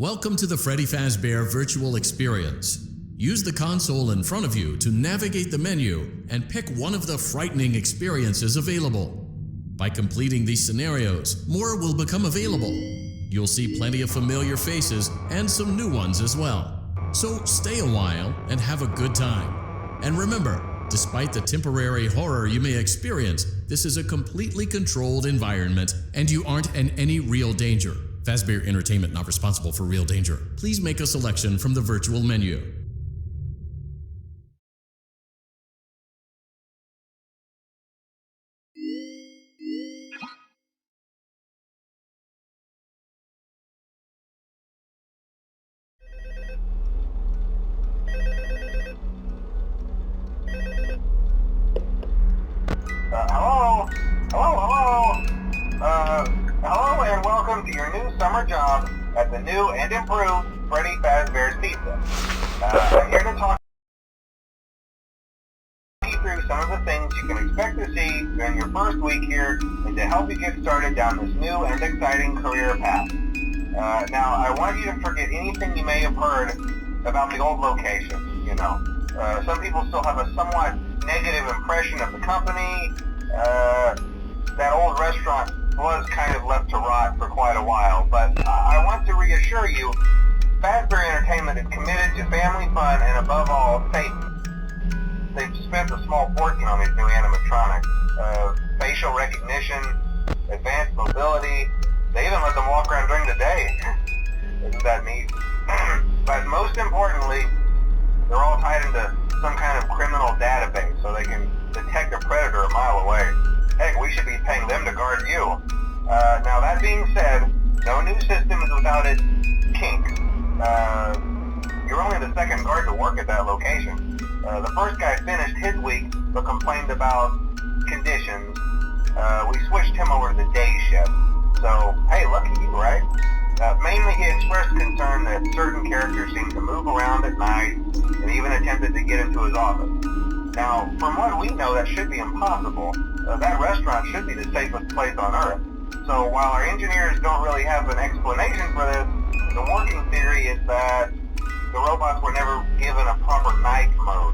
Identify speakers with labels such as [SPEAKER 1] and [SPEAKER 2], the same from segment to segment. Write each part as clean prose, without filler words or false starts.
[SPEAKER 1] Welcome to the Freddy Fazbear virtual experience. Use the console in front of you to navigate the menu and pick one of the frightening experiences available. By completing these scenarios, more will become available. You'll see plenty of familiar faces and some new ones as well. So stay a while and have a good time. And remember, despite the temporary horror you may experience, this is a completely controlled environment and you aren't in any real danger. Fazbear Entertainment not responsible for real danger. Please make a selection from the virtual menu.
[SPEAKER 2] Hello and welcome to your new summer job at the new and improved Freddy Fazbear's Pizza. I'm here to talk you through some of the things you can expect to see during your first week here and to help you get started down this new and exciting career path. Now, I want you to forget anything you may have heard about the old location, some people still have a somewhat negative impression of the company. That old restaurant was kind of left to rot for quite a while, but I want to reassure you, Fazbear Entertainment is committed to family fun and above all, safety. They've spent a small fortune on these new animatronics. Facial recognition, advanced mobility, they even let them walk around during the day. Isn't that neat? But most importantly, they're all tied into some kind of criminal database so they can detect a predator a mile away. Heck, we should be paying them to guard you. Now that being said, no new system is without its kinks. You're only the second guard to work at that location. The first guy finished his week but complained about conditions. We switched him over to the day shift. So, hey, lucky you, right? Mainly he expressed concern that certain characters seemed to move around at night and even attempted to get into his office. Now, from what we know, that should be impossible. That restaurant should be the safest place on Earth. So while our engineers don't really have an explanation for this, the working theory is that the robots were never given a proper night mode.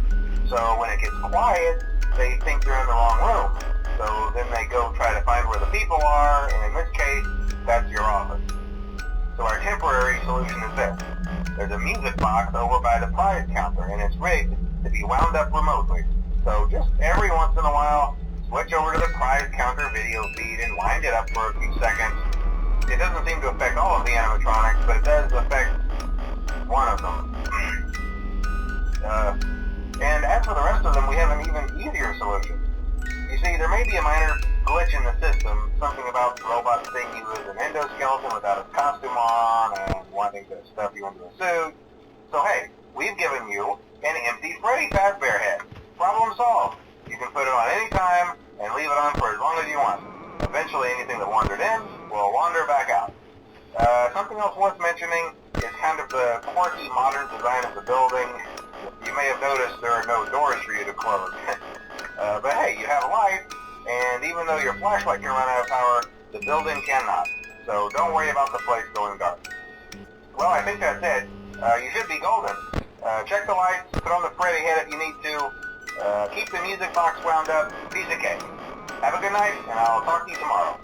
[SPEAKER 2] So when it gets quiet, they think they're in the wrong room. So then they go try to find where the people are, and in this case, that's your office. So our temporary solution is this. There's a music box over by the prize counter, and it's rigged to be wound up remotely. So just every once in a while, switch over to the prize counter video feed and wind it up for a few seconds. It doesn't seem to affect all of the animatronics, but it does affect one of them. And as for the rest of them, we have an even easier solution. You see, there may be a minor glitch in the system, something about the robot seeing you as an endoskeleton without his costume on and wanting to stuff you into a suit. So hey, we've given you an empty Freddy Fazbear head. Problem solved. You can put it on any time and leave it on for as long as you want. Eventually anything that wandered in will wander back out. Something else worth mentioning is kind of the quirky modern design of the building. You may have noticed there are no doors for you to close. But hey, you have a light, and even though your flashlight can run out of power, the building cannot. So don't worry about the place going dark. Well, I think that's it. You should be golden. Check the lights, put on the Freddy head if you need to. Keep the music box wound up, piece of cake. Have a good night, and I'll talk to you tomorrow.